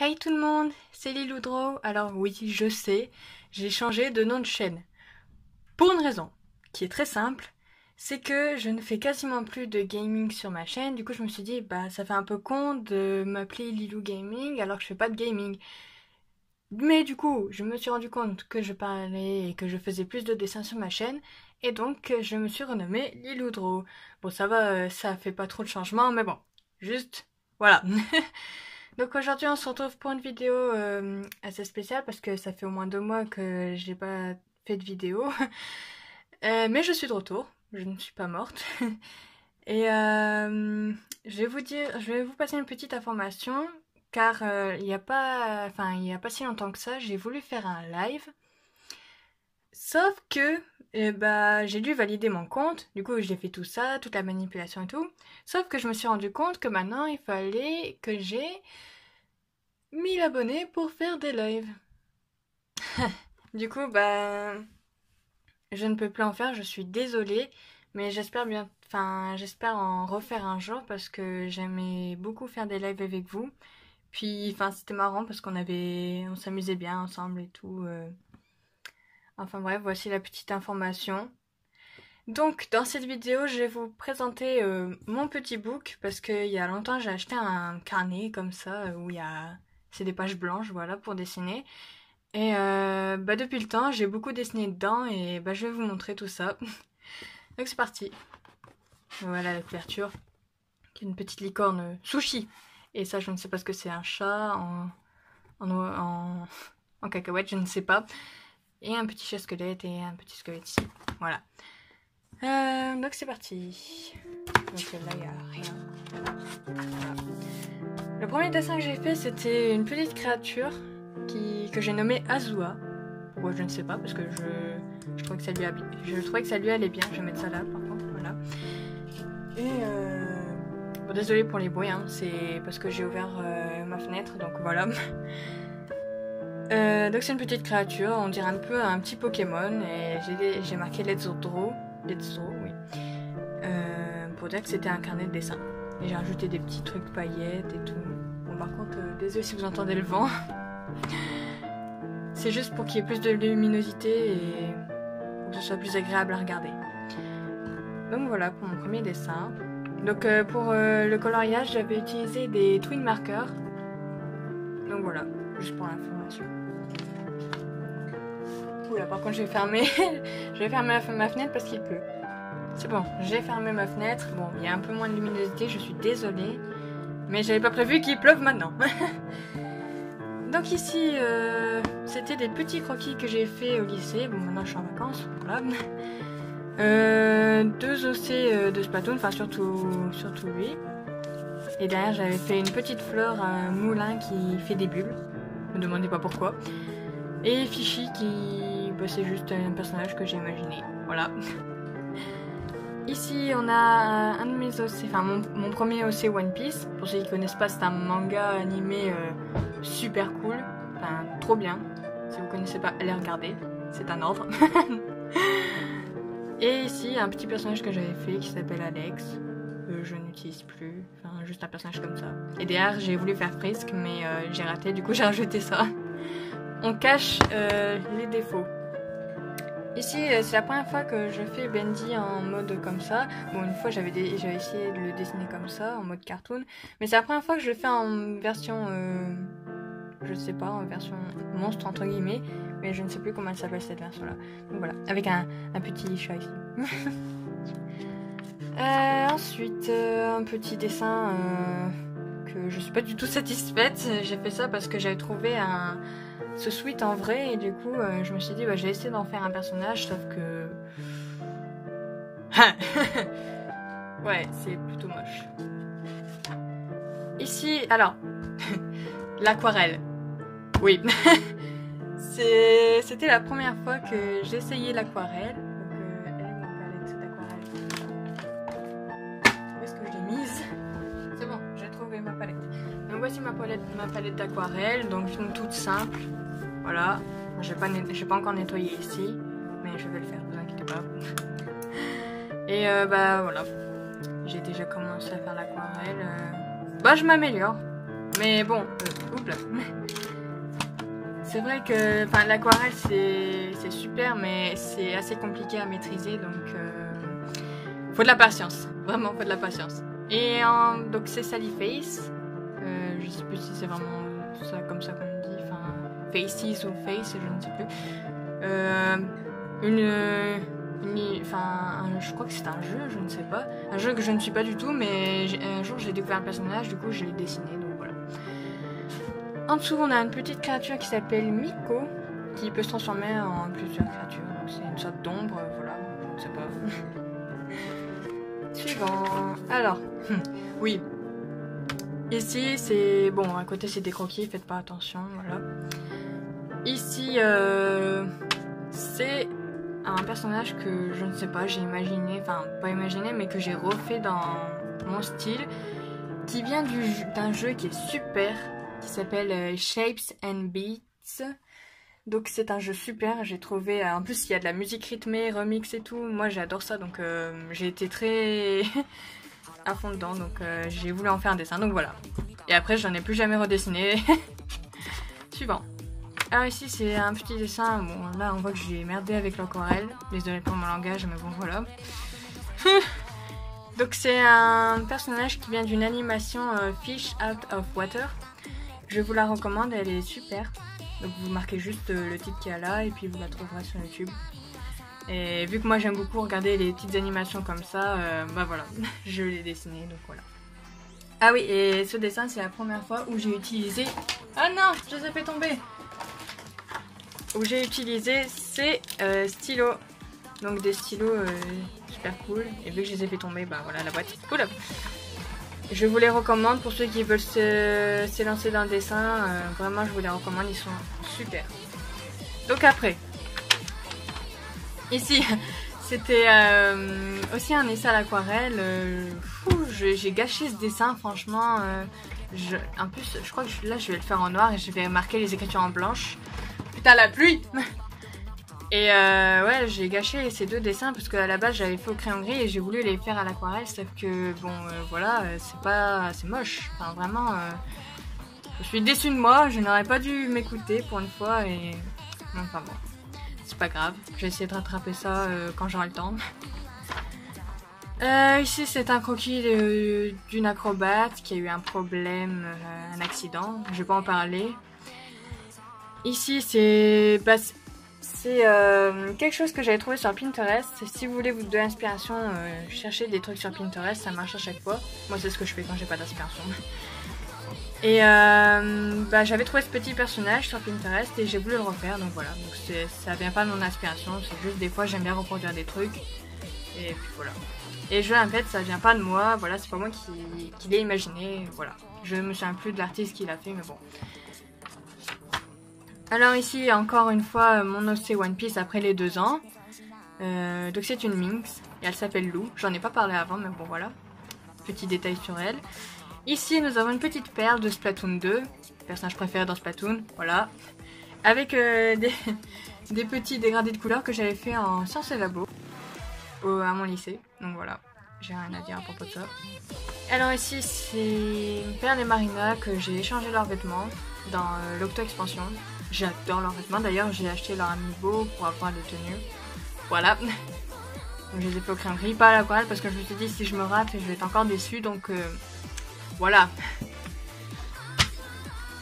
Hey tout le monde, c'est Liloudro. Alors oui, je sais, j'ai changé de nom de chaîne. Pour une raison, qui est très simple, c'est que je ne fais quasiment plus de gaming sur ma chaîne. Du coup, je me suis dit, bah ça fait un peu con de m'appeler Lilou Gaming alors que je fais pas de gaming. Mais du coup, je me suis rendu compte que je parlais et que je faisais plus de dessins sur ma chaîne. Et donc, je me suis renommée Liloudro. Bon, ça va, ça fait pas trop de changements, mais bon, juste, voilà. Donc aujourd'hui on se retrouve pour une vidéo assez spéciale parce que ça fait au moins 2 mois que j'ai pas fait de vidéo. Mais je suis de retour, je ne suis pas morte. Et je vais vous passer une petite information car il n'y a pas, enfin il y a pas si longtemps que ça, j'ai voulu faire un live. Sauf que bah, j'ai dû valider mon compte, du coup j'ai fait tout ça, toute la manipulation et tout. Sauf que je me suis rendu compte que maintenant il fallait que j'ai 1000 abonnés pour faire des lives. Du coup, bah, je ne peux plus en faire, je suis désolée, mais j'espère bien, enfin, j'espère en refaire un jour parce que j'aimais beaucoup faire des lives avec vous. Puis, enfin, c'était marrant parce on s'amusait bien ensemble et tout. Enfin bref, voici la petite information. Donc, dans cette vidéo, je vais vous présenter mon petit book parce qu'il y a longtemps, j'ai acheté un carnet comme ça où c'est des pages blanches, voilà, pour dessiner. Et bah depuis le temps, j'ai beaucoup dessiné dedans et bah je vais vous montrer tout ça. Donc c'est parti. Voilà la couverture, qui est une petite licorne sushi. Et ça, je ne sais pas ce que c'est, un chat en cacahuète, je ne sais pas. Et un petit chat squelette et un petit squelette ici. Voilà. Donc c'est parti. Donc là, il n'y a rien. Voilà. Le premier dessin que j'ai fait, c'était une petite créature que j'ai nommée Azua. Pourquoi je ne sais pas, parce que je trouvais que ça lui allait bien. Je vais mettre ça là, par contre, voilà. Et bon, désolée pour les bruits, hein, c'est parce que j'ai ouvert ma fenêtre, donc voilà. Donc c'est une petite créature, on dirait un peu un petit Pokémon, et j'ai marqué Let's Draw, oui, pour dire que c'était un carnet de dessin. Et j'ai rajouté des petits trucs paillettes et tout. Bon, par contre, désolé si vous entendez le vent. C'est juste pour qu'il y ait plus de luminosité et pour que ce soit plus agréable à regarder. Donc voilà pour mon premier dessin. Donc pour le coloriage, j'avais utilisé des twin markers. Donc voilà, juste pour l'information. Oula, par contre je vais fermer, ma fenêtre parce qu'il pleut. C'est bon, j'ai fermé ma fenêtre. Bon, il y a un peu moins de luminosité, je suis désolée. Mais j'avais pas prévu qu'il pleuve maintenant. Donc ici, c'était des petits croquis que j'ai fait au lycée. Bon, maintenant je suis en vacances, voilà. 2 OC de Splatoon, enfin surtout lui. Et derrière, j'avais fait une petite fleur, un moulin qui fait des bulles. Ne me demandez pas pourquoi. Et Fishy qui, bah, c'est juste un personnage que j'ai imaginé. Voilà. Ici, on a un de mes OC, enfin mon premier OC One Piece. Pour ceux qui connaissent pas, c'est un manga animé super cool, enfin trop bien. Si vous connaissez pas, allez regarder, c'est un ordre. Et ici, un petit personnage que j'avais fait qui s'appelle Alex. Je n'utilise plus, enfin juste un personnage comme ça. Et derrière, j'ai voulu faire Frisk, mais j'ai raté, du coup j'ai rajouté ça. On cache les défauts. Ici, c'est la première fois que je fais Bendy en mode comme ça. Bon, une fois, j'avais essayé de le dessiner comme ça, en mode cartoon. Mais c'est la première fois que je le fais en version, je sais pas, en version monstre, entre guillemets. Mais je ne sais plus comment elle s'appelle cette version-là. Donc voilà, avec un petit chat ici. Ensuite, un petit dessin que je suis pas du tout satisfaite. J'ai fait ça parce que j'avais trouvé ce sweat en vrai et du coup je me suis dit bah, je vais essayer d'en faire un personnage, sauf que ouais, c'est plutôt moche. Ici, alors l'aquarelle, oui. C'était la première fois que j'essayais l'aquarelle. Donc elle est ma palette d'aquarelle. Où est-ce que je l'ai mise? C'est bon, j'ai trouvé ma palette. Donc voici ma palette d'aquarelle, donc une toute simple. Voilà, je vais pas encore nettoyer ici, mais je vais le faire, ne vous inquiétez pas. Et bah voilà, j'ai déjà commencé à faire l'aquarelle. Bah je m'améliore. Mais bon, oups là. C'est vrai que l'aquarelle c'est super, mais c'est assez compliqué à maîtriser, donc faut de la patience. Vraiment, faut de la patience. Et donc c'est Sally Face. Je sais plus si c'est vraiment ça comme ça qu'on dit. Enfin, Faces ou Face, je ne sais plus. Je crois que c'est un jeu, je ne sais pas. Un jeu que je ne suis pas du tout, mais un jour j'ai découvert le personnage, du coup je l'ai dessiné, donc voilà. En dessous, on a une petite créature qui s'appelle Miko, qui peut se transformer en plusieurs créatures. Donc c'est une sorte d'ombre, voilà, je ne sais pas. Suivant. Alors, oui. Ici, c'est... Bon, à côté, c'est des croquis, faites pas attention, voilà. Ici, c'est un personnage que je ne sais pas, j'ai imaginé, enfin, pas imaginé, mais que j'ai refait dans mon style, qui vient d'un jeu qui est super, qui s'appelle Shapes and Beats. Donc c'est un jeu super, j'ai trouvé, en plus il y a de la musique rythmée, remix et tout, moi j'adore ça, donc j'ai été très à fond dedans, donc j'ai voulu en faire un dessin, donc voilà. Et après j'en ai plus jamais redessiné. Suivant. Alors ici c'est un petit dessin, bon là on voit que j'ai merdé avec l'aquarelle, désolé pour mon langage, mais bon voilà. Donc c'est un personnage qui vient d'une animation Fish Out of Water. Je vous la recommande, elle est super. Donc vous marquez juste le titre qu'il y a là et puis vous la trouverez sur YouTube. Et vu que moi j'aime beaucoup regarder les petites animations comme ça, bah voilà, je l'ai dessiné, donc voilà. Ah oui, et ce dessin c'est la première fois où j'ai utilisé... Ah non, je les ai fait tomber. Où j'ai utilisé ces stylos. Donc des stylos super cool. Et vu que je les ai fait tomber, bah voilà la boîte. Cool. Je vous les recommande pour ceux qui veulent s'élancer dans le dessin. Vraiment, je vous les recommande, ils sont super. Donc après, ici, c'était aussi un essai à l'aquarelle. J'ai gâché ce dessin, franchement. En plus, je crois que là, je vais le faire en noir et je vais marquer les écritures en blanche. Putain, la pluie. Et ouais, j'ai gâché ces deux dessins parce qu'à la base j'avais fait au crayon gris et j'ai voulu les faire à l'aquarelle, sauf que bon voilà, c'est moche. Enfin vraiment, je suis déçue de moi, je n'aurais pas dû m'écouter pour une fois et enfin bon, c'est pas grave, je vais essayer de rattraper ça quand j'aurai le temps. Ici c'est un croquis d'une acrobate qui a eu un problème, un accident, je vais pas en parler. Ici c'est quelque chose que j'avais trouvé sur Pinterest. Si vous voulez de l'inspiration, cherchez des trucs sur Pinterest, ça marche à chaque fois. Moi c'est ce que je fais quand j'ai pas d'inspiration. Et j'avais trouvé ce petit personnage sur Pinterest et j'ai voulu le refaire, donc voilà. Donc ça vient pas de mon inspiration, c'est juste des fois j'aime bien reproduire des trucs. Et puis voilà. Et je répète, ça vient pas de moi, voilà, c'est pas moi qui l'ai imaginé, voilà. Je me souviens plus de l'artiste qui l'a fait, mais bon. Alors ici, encore une fois, mon OC One Piece après les 2 ans. Donc c'est une minx, et elle s'appelle Lou. J'en ai pas parlé avant, mais bon voilà. Petit détail sur elle. Ici, nous avons une petite perle de Splatoon 2. Personnage préféré dans Splatoon, voilà. Avec des petits dégradés de couleurs que j'avais fait en sciences et labo à mon lycée. Donc voilà, j'ai rien à dire à propos de ça. Alors ici, c'est Perle et Marina que j'ai échangé leurs vêtements dans l'Octo Expansion. J'adore leurs vêtements, d'ailleurs j'ai acheté leur amiibo pour avoir les tenues. Voilà. Donc je les ai fait au crayon gris, pas à l'aquarelle parce que je me suis dit si je me rate je vais être encore déçue, donc voilà.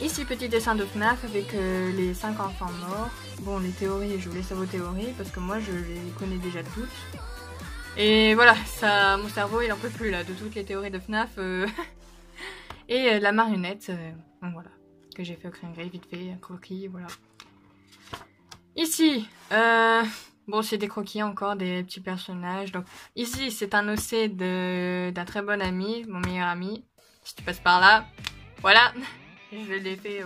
Ici petit dessin de FNAF avec les 5 enfants morts. Bon les théories, je vous laisse à vos théories parce que moi je les connais déjà toutes. Et voilà, ça, mon cerveau il en peut plus là de toutes les théories de FNAF. Et la marionnette, donc voilà. Que j'ai fait au crayon gris, vite fait, un croquis, voilà. Ici, bon c'est des croquis encore, des petits personnages. Donc ici c'est un OC d'un très bon ami, mon meilleur ami. Si tu passes par là, voilà. Je l'ai fait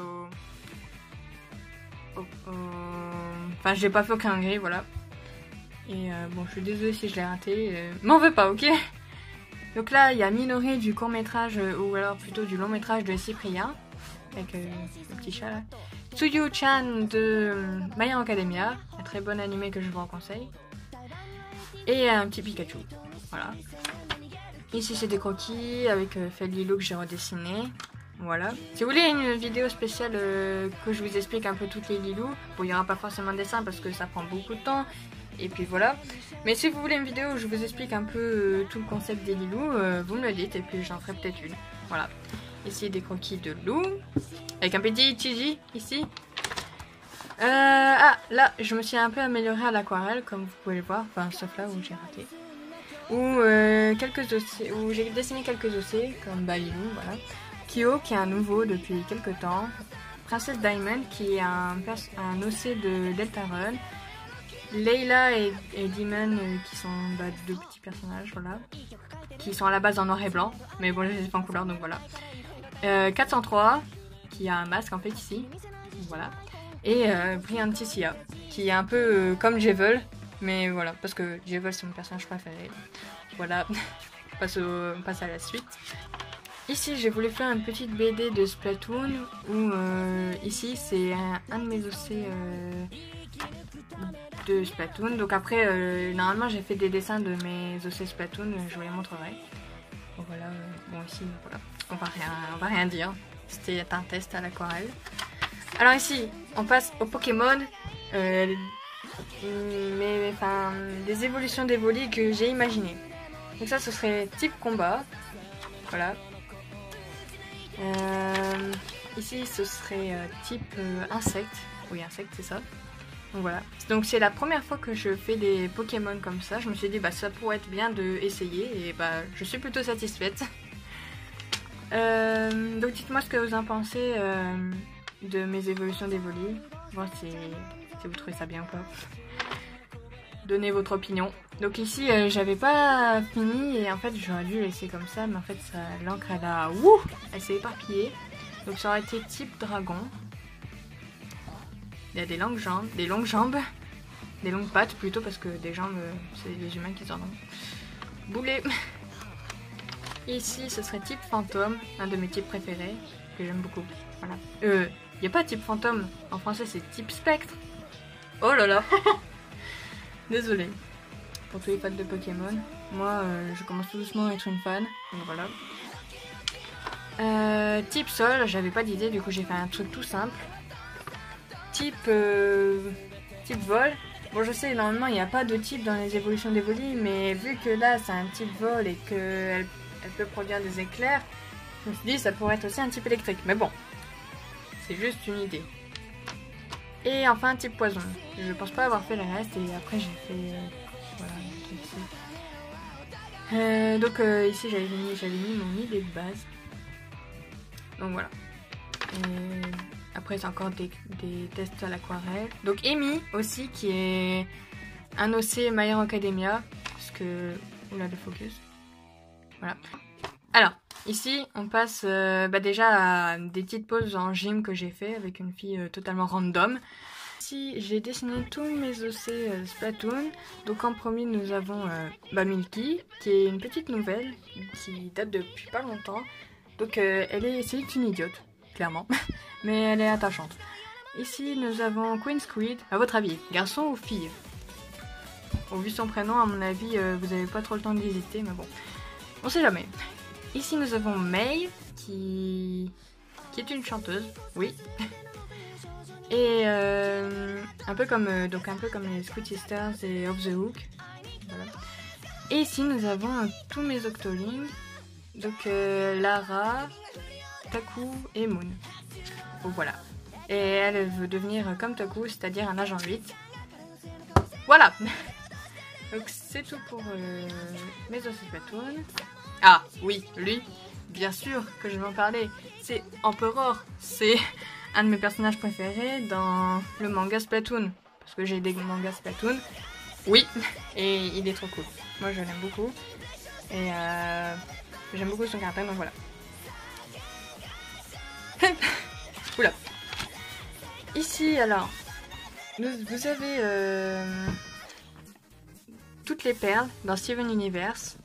enfin je l'ai pas fait au crayon gris, voilà. Et bon je suis désolée si je l'ai raté, m'en veux pas, ok. Donc là il y a Minori du court métrage, ou alors plutôt du long métrage de Cyprien. Avec le petit chat là. Tsuyu-chan de My Hero Academia, un très bon animé que je vous conseille. Et un petit Pikachu, voilà. Ici c'est des croquis avec Felilou que j'ai redessiné. Voilà. Si vous voulez une vidéo spéciale que je vous explique un peu toutes les Lilou, bon, il n'y aura pas forcément de dessin parce que ça prend beaucoup de temps. Et puis voilà. Mais si vous voulez une vidéo où je vous explique un peu tout le concept des Lilou, vous me le dites et puis j'en ferai peut-être une. Voilà. Ici des croquis de loup. Avec un petit Chiji ici. Ah, là, je me suis un peu améliorée à l'aquarelle, comme vous pouvez le voir. Enfin, sauf là où j'ai raté. Où j'ai dessiné quelques ossets, comme Lilou, voilà. Kyo, qui est un nouveau depuis quelques temps. Princesse Diamond, qui est un ossé de Deltarune. Layla et Demon, qui sont deux petits personnages, voilà. Qui sont à la base en noir et blanc, mais bon, je les ai fait en couleur, donc voilà. 403, qui a un masque en fait ici, voilà. Et Brillanticia, qui est un peu comme Jevel, mais voilà, parce que Jevel c'est mon personnage préféré. Voilà, on passe à la suite. Ici j'ai voulu faire une petite BD de Splatoon, où ici c'est un de mes ossets de Splatoon. Donc après, normalement j'ai fait des dessins de mes ossets Splatoon, je vous les montrerai. Donc voilà, bon ici, voilà, on va rien dire, c'était un test à l'aquarelle. Alors ici, on passe au Pokémon, des évolutions d'Evoli que j'ai imaginées. Donc ça, ce serait type combat, voilà. Ici, ce serait type insecte, oui insecte c'est ça. Donc voilà. Donc c'est la première fois que je fais des Pokémon comme ça. Je me suis dit bah ça pourrait être bien de essayer et bah je suis plutôt satisfaite. Donc dites-moi ce que vous en pensez de mes évolutions d'Evoli. Bon, si vous trouvez ça bien ou pas. Donnez votre opinion. Donc ici j'avais pas fini et en fait j'aurais dû laisser comme ça, mais en fait l'encre elle s'est éparpillée. Donc ça aurait été type dragon. Il y a des longues jambes, des longues pattes plutôt, parce que des jambes c'est les humains qui en ont. Boulet. Ici ce serait type fantôme, un de mes types préférés que j'aime beaucoup. Voilà. Il n'y a pas type fantôme, en français c'est type spectre. Oh là là. Désolée pour tous les fans de Pokémon. Moi je commence tout doucement à être une fan, donc voilà. Type sol, j'avais pas d'idée, du coup j'ai fait un truc tout simple. Type vol. Bon, je sais, normalement il n'y a pas de type dans les évolutions d'Evoli, mais vu que là c'est un type vol et qu'elle peut produire des éclairs, je me suis dit ça pourrait être aussi un type électrique. Mais bon, c'est juste une idée. Et enfin type poison. Je pense pas avoir fait le reste et après j'ai fait voilà. Donc ici j'avais mis mon idée de base. Donc voilà. Après c'est encore des tests à l'aquarelle. Donc Amy aussi qui est un OC My Hero Academia. Parce que... Oula le focus. Voilà. Alors ici on passe déjà à des petites pauses en gym que j'ai fait avec une fille totalement random. Ici j'ai dessiné tous mes OC Splatoon. Donc en premier nous avons Milky qui est une petite nouvelle qui date depuis pas longtemps. Donc c'est une idiote, clairement, mais elle est attachante. Ici nous avons Queen Squid. À votre avis, garçon ou fille? Bon, vu son prénom, à mon avis, vous n'avez pas trop le temps d'hésiter, mais bon, on sait jamais. Ici nous avons May, qui est une chanteuse, oui. Et un peu comme les Squid Sisters et Off the Hook. Voilà. Et ici nous avons tous mes Octolings. Donc Lara, Taku et Moon. Donc voilà. Et elle veut devenir comme Taku, c'est-à-dire un agent 8. Voilà. Donc c'est tout pour mes OC Splatoon. Ah oui, lui, bien sûr que je vais en parler. C'est Emperor. C'est un de mes personnages préférés dans le manga Splatoon. Parce que j'ai des mangas Splatoon. Oui, et il est trop cool. Moi je l'aime beaucoup. Et j'aime beaucoup son caractère, donc voilà. Oula. Ici, alors, vous avez toutes les perles dans Steven Universe.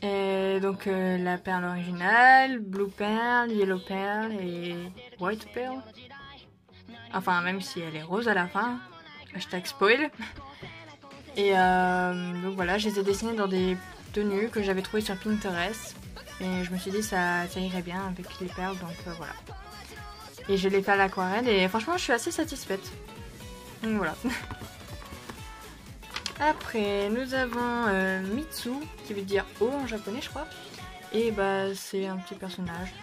Et donc la perle originale, Blue Pearl, Yellow Pearl et White Pearl. Enfin, même si elle est rose à la fin. Hashtag spoil. Et donc voilà, je les ai dessinées dans des tenues que j'avais trouvées sur Pinterest. Et je me suis dit ça irait bien avec les perles, donc voilà. Et je l'ai fait à l'aquarelle et franchement je suis assez satisfaite. Donc voilà. Après nous avons Mitsu, qui veut dire eau en japonais je crois. Et bah c'est un petit personnage,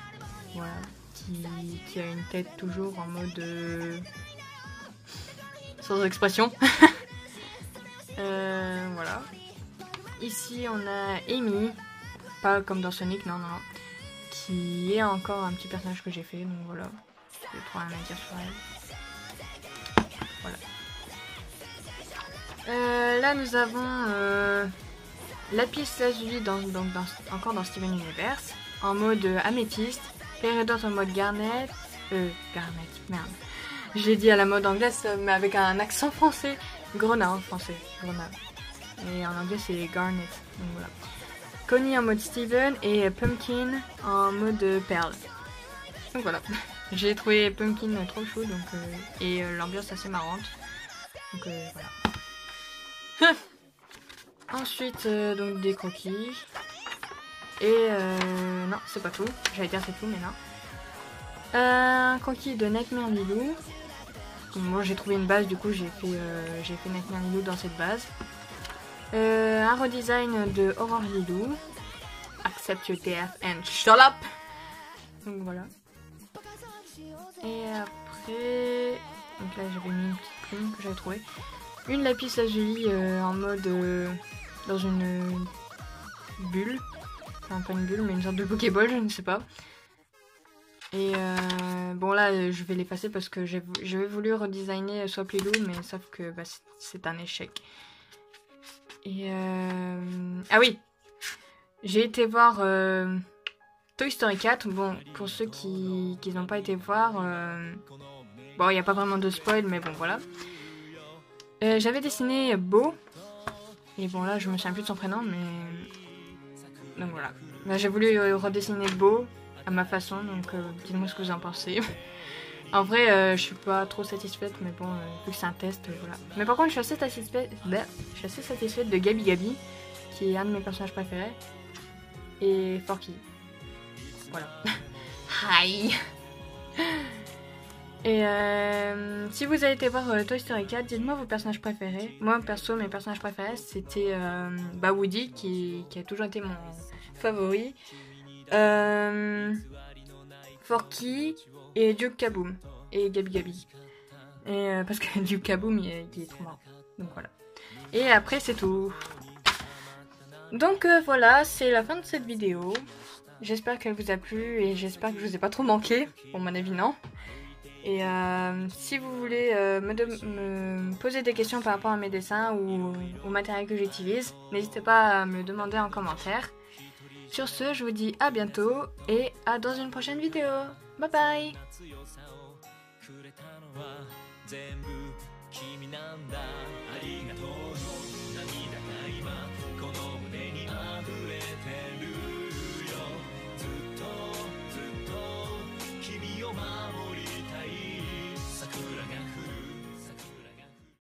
voilà, qui a une tête toujours en mode sans expression. Voilà. Ici on a Amy, pas comme dans Sonic, non, qui est encore un petit personnage que j'ai fait, donc voilà. Je vais trop rien à dire sur elle. Voilà. Là nous avons Lapis Lazuli encore dans Steven Universe, en mode améthyste, Peridot en mode Garnet, merde. Je l'ai dit à la mode anglaise, mais avec un accent français. Grenat en français, Grenat. Et en anglais c'est Garnet, donc voilà. Connie en mode Steven et Pumpkin en mode Perle. Donc voilà. J'ai trouvé Pumpkin trop chou, donc, et l'ambiance assez marrante. Donc voilà. Ensuite, donc des croquis. Et non, c'est pas tout. J'allais dire c'est tout, mais non. Un croquis de Nightmare Lilou. Moi j'ai trouvé une base, du coup j'ai fait Nightmare Lilou dans cette base. Un redesign de Horror Lilou. Accept your death and shut up. Donc voilà. Et après, donc là j'avais mis une petite plume que j'avais trouvée. Une lapis lazuli en mode dans une bulle. Enfin pas une bulle mais une sorte de pokéball, je ne sais pas. Et bon là je vais l'effacer parce que j'avais voulu redesigner Swap Lilou, mais sauf que bah, c'est un échec. Et ah oui, j'ai été voir Toy Story 4. Bon, pour ceux qui n'ont pas été voir, bon il n'y a pas vraiment de spoil, mais bon voilà. J'avais dessiné Beau. Et bon là je me souviens plus de son prénom, mais donc voilà. Bah, j'ai voulu redessiner Beau à ma façon, donc dites-moi ce que vous en pensez. En vrai, je suis pas trop satisfaite, mais bon, vu que c'est un test, voilà. Mais par contre, je suis assez satisfaite de Gabi Gabi, qui est un de mes personnages préférés, et Forky. Voilà. Hi. Et si vous avez été voir Toy Story 4, dites-moi vos personnages préférés. Moi, perso, mes personnages préférés, c'était Woody, qui a toujours été mon favori. Forky et Duke Kaboom et Gabi Gabi. Et parce que Duke Kaboom il est trop marrant. Donc voilà. Et après c'est tout. Donc voilà, c'est la fin de cette vidéo. J'espère qu'elle vous a plu et j'espère que je vous ai pas trop manqué. Pour mon avis non. Et si vous voulez me poser des questions par rapport à mes dessins ou au matériel que j'utilise, n'hésitez pas à me le demander en commentaire. Sur ce, je vous dis à bientôt et à dans une prochaine vidéo. Bye bye.